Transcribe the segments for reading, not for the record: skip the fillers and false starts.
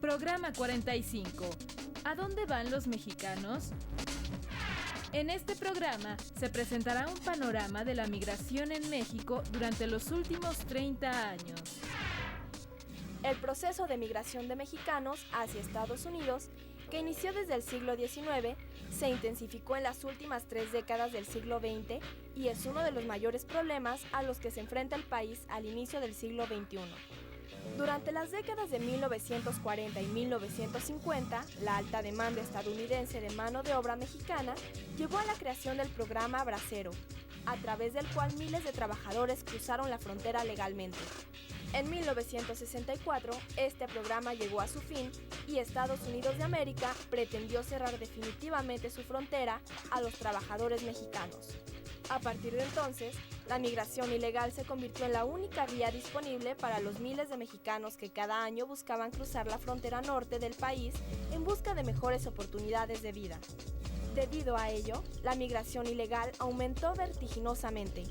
Programa 45. ¿A dónde van los mexicanos? En este programa se presentará un panorama de la migración en México durante los últimos 30 años. El proceso de migración de mexicanos hacia Estados Unidos, que inició desde el siglo XIX, se intensificó en las últimas 3 décadas del siglo XX y es uno de los mayores problemas a los que se enfrenta el país al inicio del siglo XXI. Durante las décadas de 1940 y 1950, la alta demanda estadounidense de mano de obra mexicana llevó a la creación del programa Bracero, a través del cual miles de trabajadores cruzaron la frontera legalmente. En 1964, este programa llegó a su fin y Estados Unidos de América pretendió cerrar definitivamente su frontera a los trabajadores mexicanos. A partir de entonces, la migración ilegal se convirtió en la única vía disponible para los miles de mexicanos que cada año buscaban cruzar la frontera norte del país en busca de mejores oportunidades de vida. Debido a ello, la migración ilegal aumentó vertiginosamente.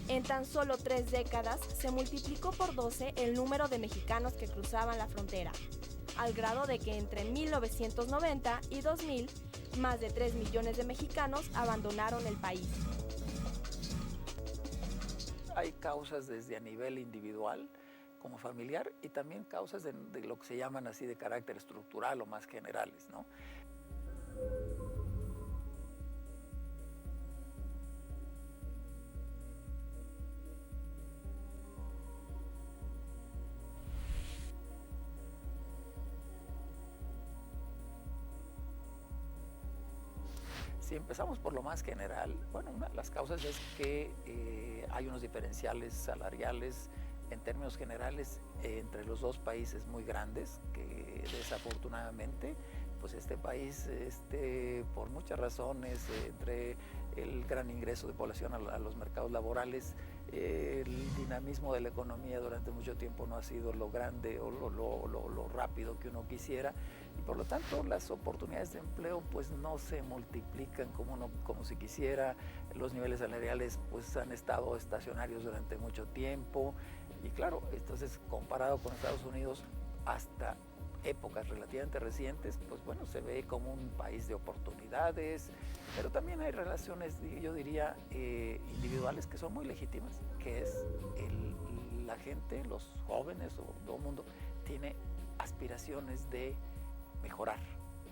En tan solo 3 décadas se multiplicó por 12 el número de mexicanos que cruzaban la frontera, al grado de que entre 1990 y 2000, más de 3 millones de mexicanos abandonaron el país. Hay causas desde a nivel individual como familiar y también causas de lo que se llaman así de carácter estructural o más generales, ¿no? Si empezamos por lo más general, bueno, una de las causas es que hay unos diferenciales salariales en términos generales entre los dos países muy grandes, que desafortunadamente pues este país por muchas razones, entre el gran ingreso de población a los mercados laborales, el dinamismo de la economía durante mucho tiempo no ha sido lo grande o lo rápido que uno quisiera, y por lo tanto las oportunidades de empleo pues no se multiplican como se quisiera. Los niveles salariales pues han estado estacionarios durante mucho tiempo, y claro, entonces comparado con Estados Unidos hasta épocas relativamente recientes, pues bueno, se ve como un país de oportunidades, pero también hay relaciones, yo diría, individuales que son muy legítimas, que es la gente, los jóvenes o todo el mundo tiene aspiraciones de mejorar,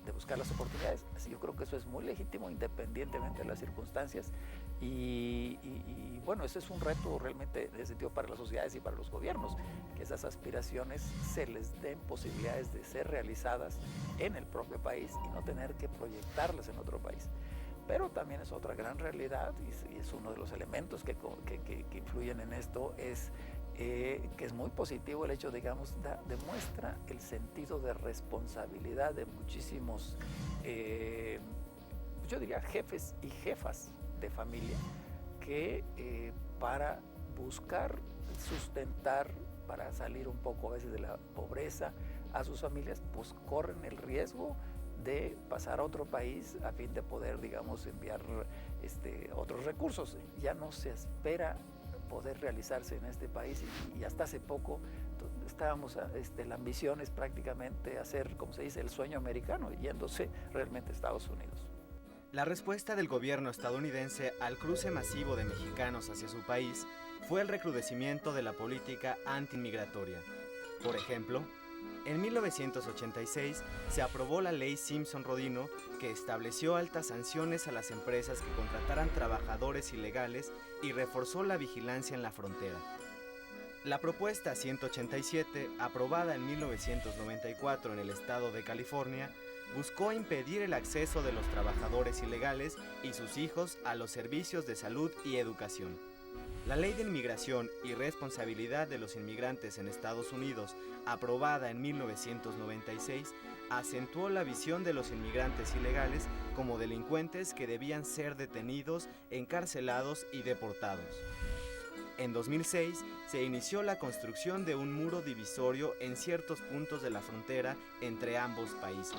de buscar las oportunidades. Así yo creo que eso es muy legítimo independientemente de las circunstancias, y bueno, ese es un reto realmente de sentido para las sociedades y para los gobiernos, que esas aspiraciones se les den posibilidades de ser realizadas en el propio país y no tener que proyectarlas en otro país. Pero también es otra gran realidad, y es uno de los elementos que influyen en esto, es que es muy positivo el hecho, digamos, demuestra el sentido de responsabilidad de muchísimos, yo diría, jefes y jefas de familia, que para buscar sustentar, para salir un poco a veces de la pobreza a sus familias, pues corren el riesgo de pasar a otro país a fin de poder, digamos, enviar otros recursos. Ya no se espera poder realizarse en este país, y hasta hace poco estábamos, la ambición es prácticamente hacer, como se dice, el sueño americano, yéndose realmente a Estados Unidos. La respuesta del gobierno estadounidense al cruce masivo de mexicanos hacia su país fue el recrudecimiento de la política anti-inmigratoria. Por ejemplo, en 1986 se aprobó la ley Simpson-Rodino, que estableció altas sanciones a las empresas que contrataran trabajadores ilegales y reforzó la vigilancia en la frontera. La propuesta 187, aprobada en 1994 en el estado de California, buscó impedir el acceso de los trabajadores ilegales y sus hijos a los servicios de salud y educación. La Ley de Inmigración y Responsabilidad de los Inmigrantes en Estados Unidos, aprobada en 1996, acentuó la visión de los inmigrantes ilegales como delincuentes que debían ser detenidos, encarcelados y deportados. En 2006 se inició la construcción de un muro divisorio en ciertos puntos de la frontera entre ambos países.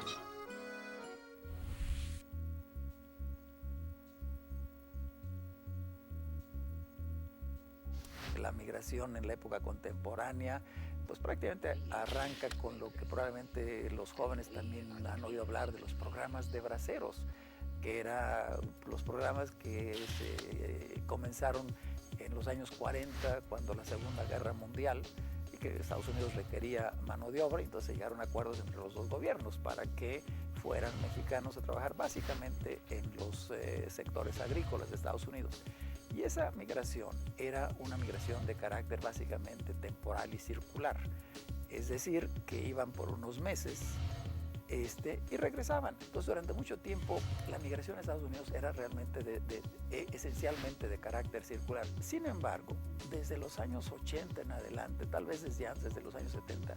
La migración en la época contemporánea, pues prácticamente arranca con lo que probablemente los jóvenes también han oído hablar de los programas de braceros, que eran los programas que comenzaron en los años 40, cuando la Segunda Guerra Mundial, y que Estados Unidos requería mano de obra, y entonces llegaron a acuerdos entre los dos gobiernos para que fueran mexicanos a trabajar básicamente en los sectores agrícolas de Estados Unidos. Y esa migración era una migración de carácter básicamente temporal y circular, es decir, que iban por unos meses y regresaban. Entonces, durante mucho tiempo, la migración a Estados Unidos era realmente esencialmente de carácter circular. Sin embargo, desde los años 80 en adelante, tal vez desde antes, desde los años 70,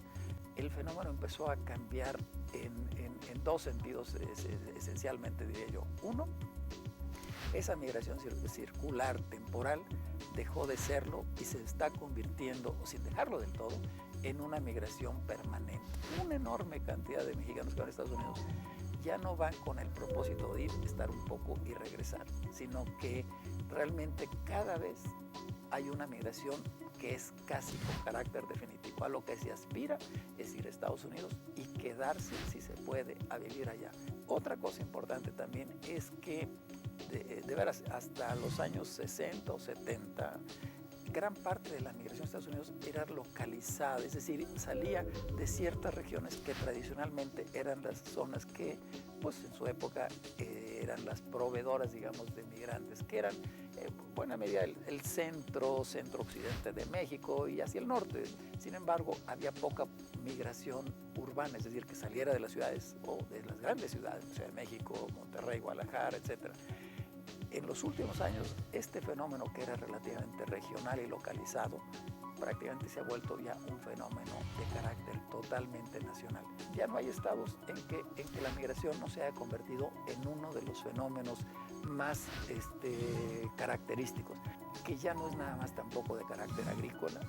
el fenómeno empezó a cambiar en dos sentidos, esencialmente, diría yo. Uno, esa migración circular temporal dejó de serlo y se está convirtiendo, sin dejarlo del todo, en una migración permanente. Una enorme cantidad de mexicanos que van a Estados Unidos ya no van con el propósito de ir, estar un poco y regresar, sino que realmente cada vez hay una migración que es casi con carácter definitivo. A lo que se aspira es ir a Estados Unidos y quedarse, si se puede, a vivir allá. Otra cosa importante también es que de veras hasta los años 60 o 70, gran parte de la migración a Estados Unidos era localizada, es decir, salía de ciertas regiones que tradicionalmente eran las zonas que, pues en su época, eran las proveedoras, digamos, de migrantes, que eran, en buena medida, el centro-occidente de México y hacia el norte. Sin embargo, había poca migración urbana, es decir, que saliera de las ciudades o de las grandes ciudades, Ciudad de México, Monterrey, Guadalajara, etc. En los últimos años, este fenómeno, que era relativamente regional y localizado, prácticamente se ha vuelto ya un fenómeno de carácter totalmente nacional. Ya no hay estados en que la migración no se haya convertido en uno de los fenómenos más característicos, que ya no es nada más tampoco de carácter agrícola.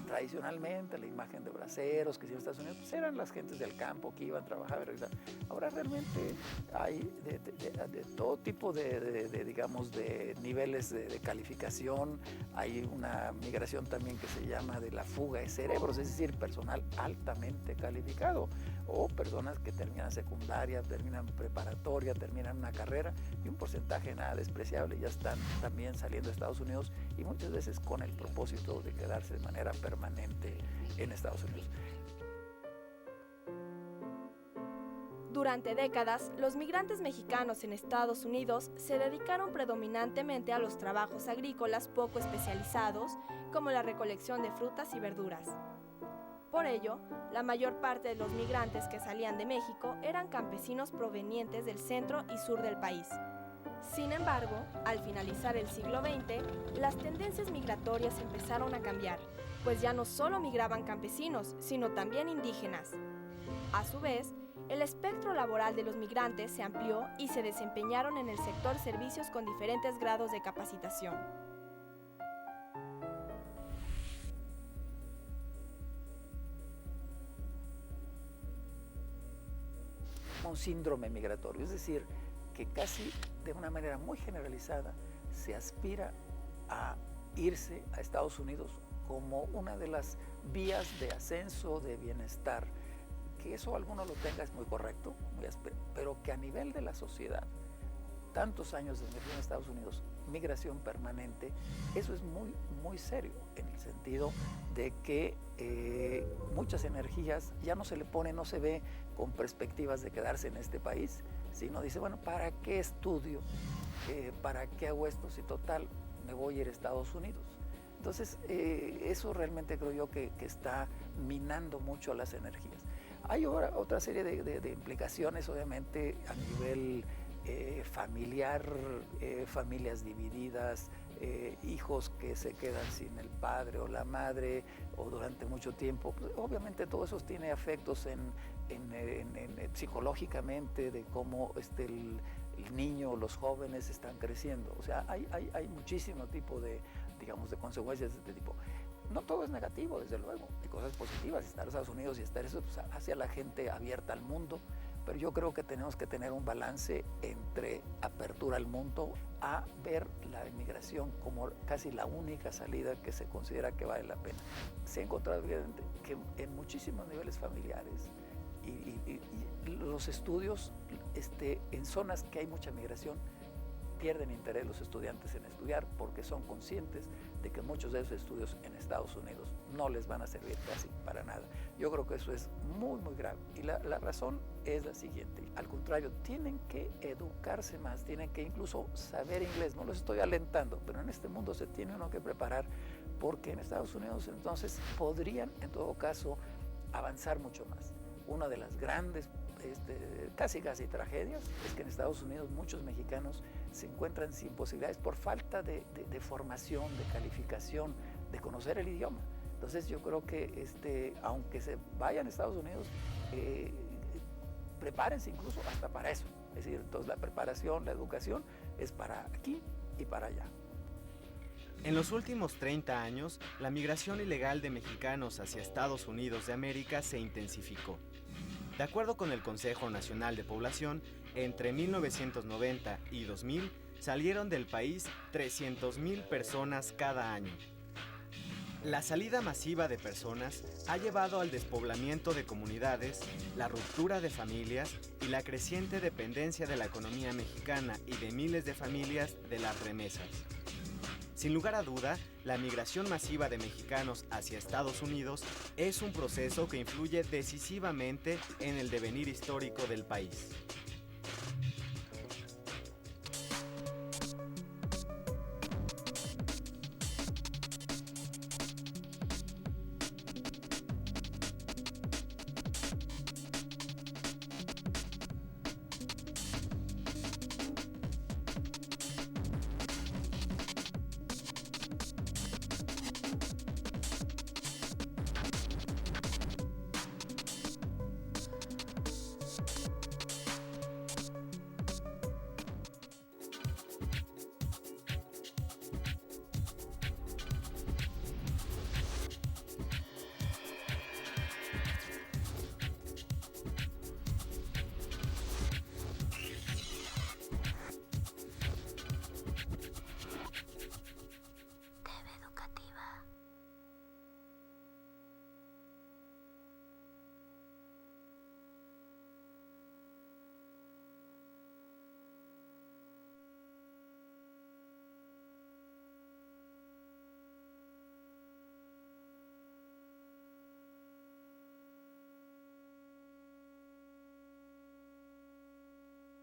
Tradicionalmente la imagen de braceros que se en Estados Unidos pues eran las gentes del campo que iban a trabajar y regresar. Ahora realmente hay de todo tipo digamos, de niveles de calificación. Hay una migración también que se llama de la fuga de cerebros, es decir, personal altamente calificado, o personas que terminan secundaria, terminan preparatoria, terminan una carrera, y un porcentaje nada despreciable ya están también saliendo de Estados Unidos, y muchas veces con el propósito de quedarse de manera permanente en Estados Unidos. Durante décadas, los migrantes mexicanos en Estados Unidos se dedicaron predominantemente a los trabajos agrícolas poco especializados, como la recolección de frutas y verduras. Por ello, la mayor parte de los migrantes que salían de México eran campesinos provenientes del centro y sur del país. Sin embargo, al finalizar el siglo XX, las tendencias migratorias empezaron a cambiar, pues ya no solo migraban campesinos, sino también indígenas. A su vez, el espectro laboral de los migrantes se amplió y se desempeñaron en el sector servicios con diferentes grados de capacitación. Un síndrome migratorio, es decir, que casi de una manera muy generalizada se aspira a irse a Estados Unidos como una de las vías de ascenso, de bienestar. Que eso alguno lo tenga es muy correcto, pero que a nivel de la sociedad, tantos años de migración a Estados Unidos, migración permanente, eso es muy, muy serio, en el sentido de que muchas energías ya no se le pone, no se ve con perspectivas de quedarse en este país, sino dice, bueno, ¿para qué estudio? ¿Para qué hago esto? Si total, me voy a ir a Estados Unidos. Entonces, eso realmente creo yo que está minando mucho las energías. Hay ahora otra serie de implicaciones, obviamente, a nivel familiar, familias divididas, hijos que se quedan sin el padre o la madre o durante mucho tiempo. Pues, obviamente todo eso tiene efectos psicológicamente de cómo el niño o los jóvenes están creciendo. O sea, hay muchísimo tipo de consecuencias de este tipo. No todo es negativo, desde luego, hay cosas positivas, estar en Estados Unidos y estar eso, pues, hacia la gente abierta al mundo, pero yo creo que tenemos que tener un balance entre apertura al mundo a ver la inmigración como casi la única salida que se considera que vale la pena. Se ha encontrado evidente que en muchísimos niveles familiares y los estudios en zonas que hay mucha migración pierden interés los estudiantes en estudiar porque son conscientes de que muchos de esos estudios en Estados Unidos no les van a servir casi para nada. Yo creo que eso es muy, muy grave. Y la razón es la siguiente. Al contrario, tienen que educarse más, tienen que incluso saber inglés. No los estoy alentando, pero en este mundo se tiene uno que preparar porque en Estados Unidos entonces podrían, en todo caso, avanzar mucho más. Una de las grandes casi tragedias es que en Estados Unidos muchos mexicanos se encuentran sin posibilidades por falta de formación, de calificación, de conocer el idioma. Entonces yo creo que aunque se vayan a Estados Unidos, prepárense incluso hasta para eso. Es decir, entonces la preparación, la educación es para aquí y para allá. En los últimos 30 años, la migración ilegal de mexicanos hacia Estados Unidos de América se intensificó. De acuerdo con el Consejo Nacional de Población, entre 1990 y 2000 salieron del país 300,000 personas cada año. La salida masiva de personas ha llevado al despoblamiento de comunidades, la ruptura de familias y la creciente dependencia de la economía mexicana y de miles de familias de las remesas. Sin lugar a duda, la migración masiva de mexicanos hacia Estados Unidos es un proceso que influye decisivamente en el devenir histórico del país.